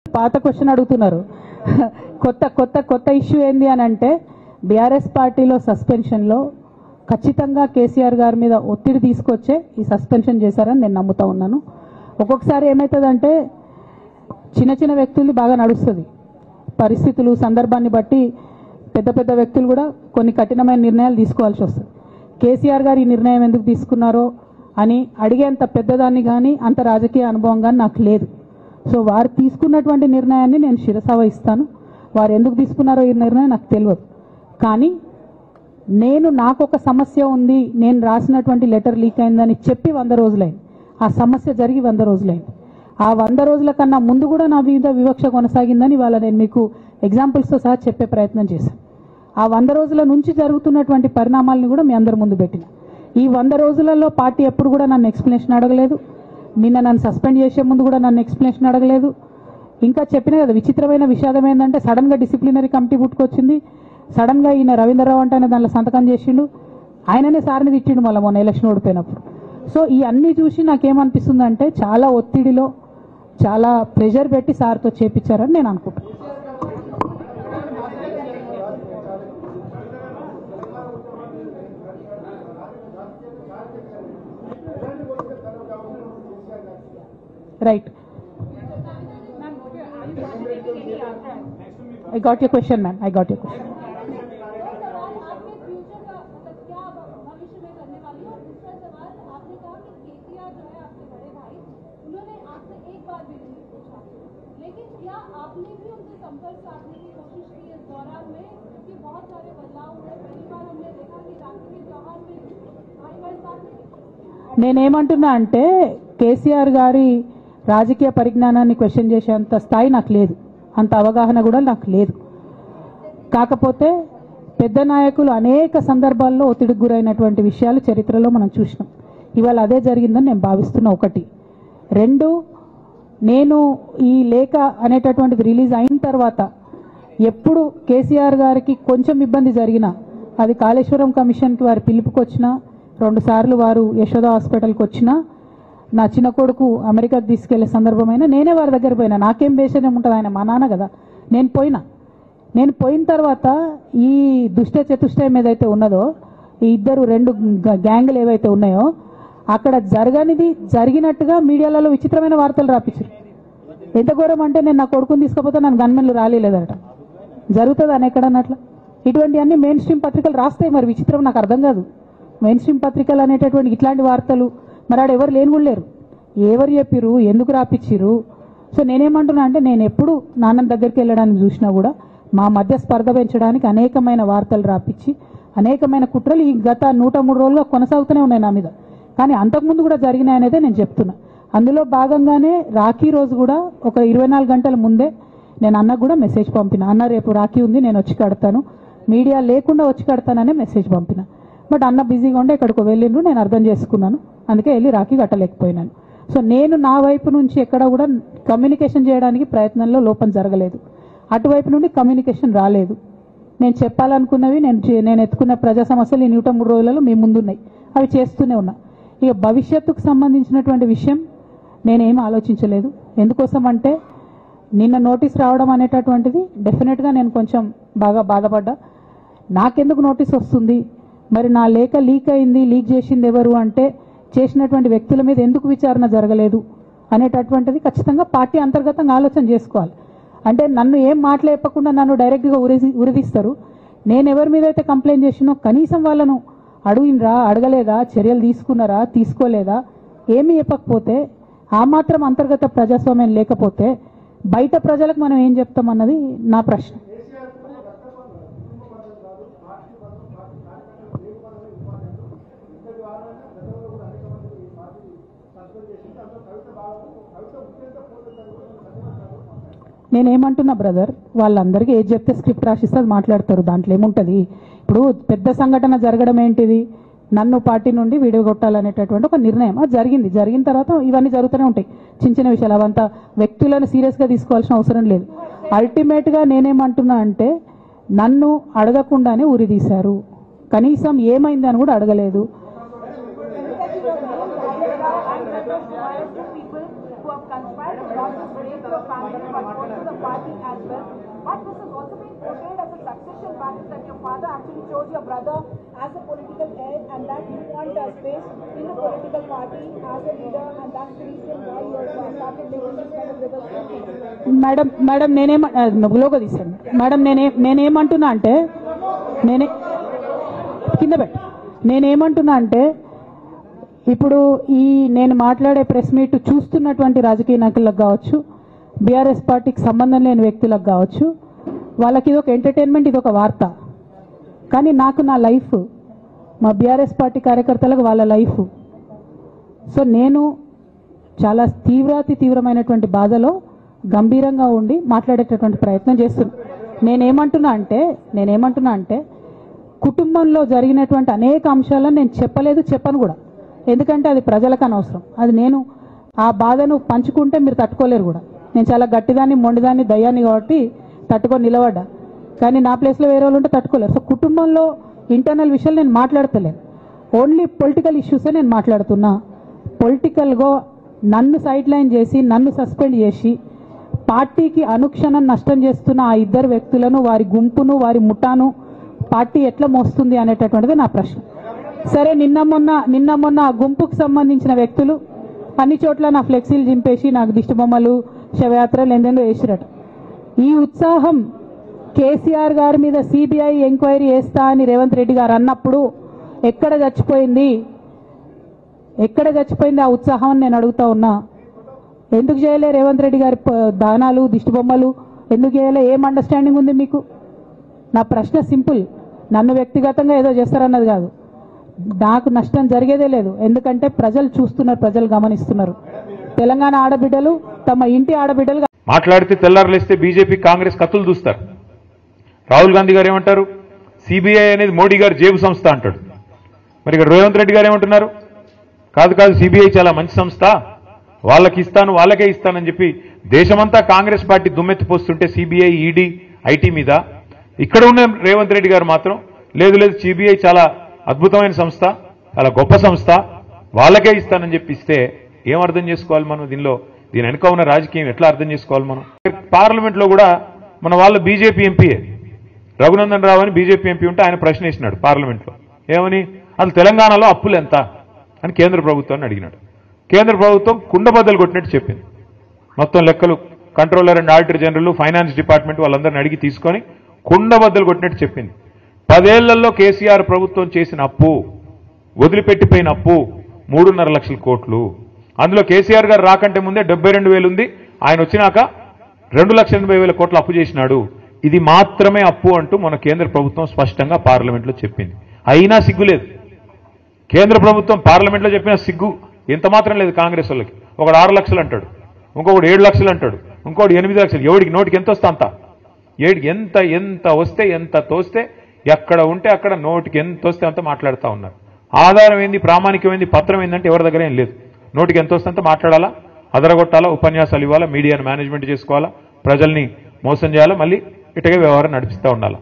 పాత క్వశ్చన్ అడుగుతున్నారు. కొత్త కొత్త కొత్త ఇష్యూ ఏంది అని అంటే బీఆర్ఎస్ పార్టీలో సస్పెన్షన్లో ఖచ్చితంగా కేసీఆర్ గారి మీద ఒత్తిడి తీసుకొచ్చే ఈ సస్పెన్షన్ చేశారని నేను నమ్ముతా ఉన్నాను. ఒక్కొక్కసారి ఏమవుతుందంటే చిన్న చిన్న వ్యక్తులు బాగా నడుస్తుంది, పరిస్థితులు సందర్భాన్ని బట్టి పెద్ద పెద్ద వ్యక్తులు కూడా కొన్ని కఠినమైన నిర్ణయాలు తీసుకోవాల్సి వస్తుంది. కేసీఆర్ గారు ఈ నిర్ణయం ఎందుకు తీసుకున్నారో అని అడిగేంత పెద్దదాన్ని కానీ అంత రాజకీయ అనుభవం కానీ నాకు లేదు. సో వారు తీసుకున్నటువంటి నిర్ణయాన్ని నేను శిరసావహిస్తాను. వారు ఎందుకు తీసుకున్నారో ఈ నిర్ణయం నాకు తెలియదు. కానీ నాకు ఒక సమస్య ఉంది, నేను రాసినటువంటి లెటర్ లీక్ అయిందని చెప్పి 100 రోజులైంది. ఆ సమస్య జరిగి 100 రోజులైంది. ఆ 100 రోజుల కన్నా ముందు కూడా నా మీద వివక్ష కొనసాగిందని ఇవాళ నేను మీకు ఎగ్జాంపుల్స్తో సహా చెప్పే ప్రయత్నం చేశాను. ఆ 100 రోజుల నుంచి జరుగుతున్నటువంటి పరిణామాలను కూడా మీ అందరి ముందు పెట్టిన. ఈ 100 రోజులలో పార్టీ ఎప్పుడు కూడా నన్ను ఎక్స్ప్లెనేషన్ అడగలేదు. నిన్న నన్ను సస్పెండ్ చేసే ముందు కూడా నన్ను ఎక్స్ప్లెనేషన్ అడగలేదు. ఇంకా చెప్పిన కదా, విచిత్రమైన విషాదం ఏంటంటే సడన్గా డిసిప్లినరీ కమిటీ పుట్టుకొచ్చింది. సడన్గా ఈయన రవీంద్రరావు అంటే దాంట్లో సంతకం చేసిండు. ఆయననే సార్ని తిట్టిండు మళ్ళీ మొన్న ఎలక్షన్ ఓడిపోయినప్పుడు. సో ఈ అన్నీ చూసి నాకేమనిపిస్తుంది అంటే చాలా ఒత్తిడిలో చాలా ప్రెషర్ పెట్టి సార్తో చేపించారని నేను అనుకుంటున్నాను. Right. I got your question, ma'am. I got your question. लेकिन क्या आपने भी उनसे संपर्क साधने की कोशिश की इस दौरान में, क्योंकि बहुत सारे बदलाव हुए. पहली बार हमने देखा कि राखी के त्योहार में भाई साथ నేనేమంటున్నా అంటే కేసీఆర్ గారి రాజకీయ పరిజ్ఞానాన్ని క్వశ్చన్ చేసేంత స్థాయి నాకు లేదు, అంత అవగాహన కూడా నాకు లేదు. కాకపోతే పెద్ద నాయకులు అనేక సందర్భాల్లో ఒత్తిడికి గురైనటువంటి విషయాలు చరిత్రలో మనం చూసినాం. ఇవాళ అదే జరిగిందని నేను భావిస్తున్నా. 1. 2, నేను ఈ లేఖ అనేటటువంటిది రిలీజ్ అయిన తర్వాత ఎప్పుడు కేసీఆర్ గారికి కొంచెం ఇబ్బంది జరిగినా, అది కాళేశ్వరం కమిషన్కి వారి పిలుపుకొచ్చినా, 2 సార్లు వారు యశోద హాస్పిటల్కి వచ్చినా, నా చిన్న కొడుకు అమెరికాకి తీసుకెళ్లే సందర్భమైనా నేనే వారి దగ్గర పోయినా. నాకేం బేషణం ఉంటుంది, ఆయన మా నాన్న కదా. నేను పోయిన తర్వాత ఈ దుష్ట చతుష్టయం ఏదైతే ఉన్నదో, ఈ ఇద్దరు 2 గ్యాంగులు ఏవైతే ఉన్నాయో అక్కడ జరగనిది జరిగినట్టుగా మీడియాలలో విచిత్రమైన వార్తలు రాపించారు. ఎంత ఘోరం అంటే నేను నా కొడుకుని తీసుకపోతే నన్ను గన్మెన్లు రాలేదట. జరుగుతుంది అని ఎక్కడన్నట్ల ఇటువంటివన్నీ మెయిన్ స్ట్రీమ్ పత్రికలు రాస్తాయి. మరి విచిత్రం నాకు అర్థం కాదు. మెయిన్ స్ట్రీమ్ పత్రికలు అనేటటువంటి ఇట్లాంటి వార్తలు మరి ఆడ ఎవరు లేని కూడా లేరు. ఎవరు చెప్పిరు, ఎందుకు రాపిచ్చిరు? సో నేనేమంటున్నా అంటే నేను ఎప్పుడు నాన్న దగ్గరికి వెళ్ళడానికి చూసినా కూడా మా మధ్య స్పర్ధ పెంచడానికి అనేకమైన వార్తలు రాపిచ్చి అనేకమైన కుట్రలు ఈ గత 103 రోజులుగా కొనసాగుతూనే ఉన్నాయి నా మీద. కానీ అంతకుముందు కూడా జరిగినాయనేదే నేను చెప్తున్నా. అందులో భాగంగానే రాఖీ రోజు కూడా ఒక 24 గంటల ముందే నేను అన్నకు కూడా మెసేజ్ పంపిన. అన్న రేపు రాఖీ ఉంది, నేను వచ్చి కడతాను, మీడియా లేకుండా వచ్చి కడతాననే మెసేజ్ పంపిన. బట్ అన్న బిజీగా ఉండే ఎక్కడికో వెళ్ళిండ్రు, నేను అర్థం చేసుకున్నాను. అందుకే వెళ్ళి రాఖీ కట్టలేకపోయినాను. సో నేను నా వైపు నుంచి ఎక్కడ కూడా కమ్యూనికేషన్ చేయడానికి ప్రయత్నంలో లోపం జరగలేదు. అటువైపు నుండి కమ్యూనికేషన్ రాలేదు. నేను చెప్పాలనుకున్నవి నేను ఎత్తుకున్న ప్రజా సమస్యలు ఈ 103 రోజులలో మీ ముందున్నాయి, అవి చేస్తూనే ఉన్నా. ఇక భవిష్యత్తుకు సంబంధించినటువంటి విషయం నేనేం ఆలోచించలేదు. ఎందుకోసం అంటే నిన్న నోటీస్ రావడం అనేటటువంటిది డెఫినెట్గా నేను కొంచెం బాగా బాధపడ్డా. నాకెందుకు నోటీస్ వస్తుంది, మరి నా లేఖ లీక్ అయింది, లీక్ చేసింది ఎవరు అంటే చేసినటువంటి వ్యక్తుల మీద ఎందుకు విచారణ జరగలేదు అనేటటువంటిది ఖచ్చితంగా పార్టీ అంతర్గతంగా ఆలోచన చేసుకోవాలి. అంటే నన్ను ఏం మాట్లాడకుండా నన్ను డైరెక్ట్గా ఉరిదీస్తారు. నేను ఎవరి మీద అయితే కంప్లైంట్ చేసినో కనీసం వాళ్ళను అడిగినరా, అడగలేదా, చర్యలు తీసుకున్నారా, తీసుకోలేదా, ఏమీ చెప్పకపోతే, ఆ మాత్రం అంతర్గత ప్రజాస్వామ్యం లేకపోతే బయట ప్రజలకు మనం ఏం చెప్తామన్నది నా ప్రశ్న. నేనేమంటున్నా బ్రదర్, వాళ్ళందరికీ ఏది చెప్తే స్క్రిప్ట్ రాసిస్తే అది మాట్లాడతారు, దాంట్లో ఏముంటుంది. ఇప్పుడు పెద్ద సంఘటన జరగడం ఏంటిది, నన్ను పార్టీ నుండి విడగొట్టాలనేటటువంటి ఒక నిర్ణయం అది జరిగిన తర్వాత ఇవన్నీ జరుగుతూనే ఉంటాయి. చిన్న చిన్న విషయాలు అవంతా వ్యక్తులను సీరియస్గా తీసుకోవాల్సిన అవసరం లేదు. అల్టిమేట్గా నేనేమంటున్నా అంటే నన్ను అడగకుండానే ఉరి తీశారు, కనీసం ఏమైంది అని కూడా అడగలేదు. people who have conspired to rob the grave of family. party as well. But this has also been portrayed as a succession battle that your father actually chose your brother as a political heir and that you want space in the political party as a leader, and that's the reason why you have started making this kind of reverse. Madam logo తీసాను madam. నేనేమంటున్నా అంటే నేనేమంటున్నా అంటే ఇప్పుడు నేను మాట్లాడే press meet చూస్తున్నటువంటి రాజకీయ నాయకులకు కావచ్చు, బీఆర్ఎస్ పార్టీకి సంబంధం లేని వ్యక్తులకు కావచ్చు, వాళ్ళకి ఇది ఒక ఎంటర్టైన్మెంట్, ఇది ఒక వార్త. కానీ నాకు నా లైఫ్, మా బీఆర్ఎస్ పార్టీ కార్యకర్తలకు వాళ్ళ లైఫ్. సో నేను చాలా తీవ్రమైనటువంటి బాధలో గంభీరంగా ఉండి మాట్లాడేటటువంటి ప్రయత్నం చేస్తున్నాను. నేనేమంటున్నా అంటే కుటుంబంలో జరిగినటువంటి అనేక అంశాలను నేను చెప్పను కూడా, ఎందుకంటే అది ప్రజలకు అనవసరం. అది నేను ఆ బాధను పంచుకుంటే మీరు తట్టుకోలేరు కూడా. నేను చాలా గట్టిదాన్ని, మొండిదాన్ని, దయ్యాన్ని కాబట్టి తట్టుకొని నిలబడ్డా. కానీ నా ప్లేస్లో వేరే వాళ్ళు ఉంటే తట్టుకోలేరు. సో కుటుంబంలో ఇంటర్నల్ విషయాలు నేను మాట్లాడతలేను, ఓన్లీ పొలిటికల్ ఇష్యూసే నేను మాట్లాడుతున్నా. పొలిటికల్గా నన్ను సైడ్ లైన్ చేసి, నన్ను సస్పెండ్ చేసి, పార్టీకి అనుక్షణం నష్టం చేస్తున్న ఆ ఇద్దరు వ్యక్తులను, వారి గుంపును, వారి ముఠాను పార్టీ ఎట్లా మోస్తుంది అనేటటువంటిది నా ప్రశ్న. సరే, నిన్న మొన్న ఆ గుంపుకు సంబంధించిన వ్యక్తులు అన్ని చోట్ల నా ఫ్లెక్సీలు చింపేసి నాకు దిష్టి బొమ్మలు, శవయాత్రలు ఎందెందో వేసిరట. ఈ ఉత్సాహం కేసీఆర్ గారి మీద సిబిఐ ఎంక్వైరీ చేస్తా అని రేవంత్ రెడ్డి గారు అన్నప్పుడు ఎక్కడ చచ్చిపోయింది ఆ ఉత్సాహం అని నేను అడుగుతా ఉన్నా. ఎందుకు చేయలే రేవంత్ రెడ్డి గారి దానాలు, దిష్టి బొమ్మలు ఎందుకు చేయలే? ఏం అండర్స్టాండింగ్ ఉంది మీకు? నా ప్రశ్న సింపుల్. నన్ను వ్యక్తిగతంగా ఏదో చేస్తారన్నది కాదు. నాకు నష్టం జరిగేదే లేదు, ఎందుకంటే ప్రజలు చూస్తున్నారు, ప్రజలు గమనిస్తున్నారు. తెలంగాణ ఆడబిడ్డలు తమ ఇంటి ఆడబిడ్డలు మాట్లాడితే తెల్లారులేస్తే బీజేపీ, కాంగ్రెస్ కత్తులు దూస్తారు. రాహుల్ గాంధీ గారు ఏమంటారు? సిబిఐ అనేది మోడీ గారు జేబు సంస్థ అంటాడు. మరి ఇక్కడ రేవంత్ రెడ్డి గారు ఏమంటున్నారు? కాదు సిబిఐ చాలా మంచి సంస్థ, వాళ్ళకే ఇస్తానని చెప్పి దేశమంతా కాంగ్రెస్ పార్టీ దుమ్మెత్తిపోస్తుంటే సిబిఐ, ఈడీ, ఐటీ మీద ఇక్కడ ఉన్న రేవంత్ రెడ్డి గారు మాత్రం లేదు సిబిఐ చాలా అద్భుతమైన సంస్థ, చాలా గొప్ప సంస్థ, వాళ్ళకే ఇస్తానని చెప్పి ఇస్తే ఏం అర్థం చేసుకోవాలి మనం? దీని వెనుక ఉన్న రాజకీయం ఎట్లా అర్థం చేసుకోవాలి మనం? పార్లమెంట్లో కూడా మన వాళ్ళ బీజేపీ ఎంపీఏ రఘునందన్ రావు అని బీజేపీ ఎంపీ ఉంటే ఆయన ప్రశ్న వేసినాడు పార్లమెంట్లో. ఏమని? అసలు తెలంగాణలో అప్పులు ఎంత అని కేంద్ర ప్రభుత్వాన్ని అడిగినాడు. కేంద్ర ప్రభుత్వం కుండబద్దలు కొట్టినట్టు చెప్పింది. మొత్తం లెక్కలు controller and auditor general, finance department వాళ్ళందరినీ అడిగి తీసుకొని కుండబద్దలు కొట్టినట్టు చెప్పింది. 10 ఏళ్లలో కేసీఆర్ ప్రభుత్వం చేసిన అప్పు, వదిలిపెట్టిపోయిన అప్పు 3.5 లక్షల కోట్లు. అందులో కేసీఆర్ గారు రాకంటే ముందే 72,000 ఉంది, ఆయన వచ్చినాక 2,80,000 కోట్ల అప్పు చేసినాడు. ఇది మాత్రమే అప్పు అంటూ మన కేంద్ర ప్రభుత్వం స్పష్టంగా పార్లమెంట్లో చెప్పింది. అయినా సిగ్గులేదు. కేంద్ర ప్రభుత్వం పార్లమెంట్లో చెప్పిన సిగ్గు ఎంత మాత్రం లేదు కాంగ్రెస్ వాళ్ళకి. ఒకడు 6 లక్షలు అంటాడు, ఇంకొకడు 7 లక్షలు అంటాడు, ఇంకోటి 8 లక్షలు. ఎవడికి నోటికి ఎంత వస్తే అంత, ఎంత వస్తే ఎంత తోస్తే ఎక్కడ ఉంటే అక్కడ నోటికి ఎంత వస్తే అంత మాట్లాడుతూ ఉన్నారు. ఆధారం ఏంది, ప్రామాణికమైంది, పత్రం ఏంటంటే ఎవరి దగ్గర ఏం లేదు. నోటికి ఎంత వస్తే అంత మాట్లాడాలా, అదరగొట్టాలా, ఉపన్యాసాలు ఇవ్వాలా, మీడియాను మేనేజ్మెంట్ చేసుకోవాలా, ప్రజల్ని మోసం చేయాలా, మళ్ళీ ఇటుగా వ్యవహారం నడిపిస్తూ ఉండాలా.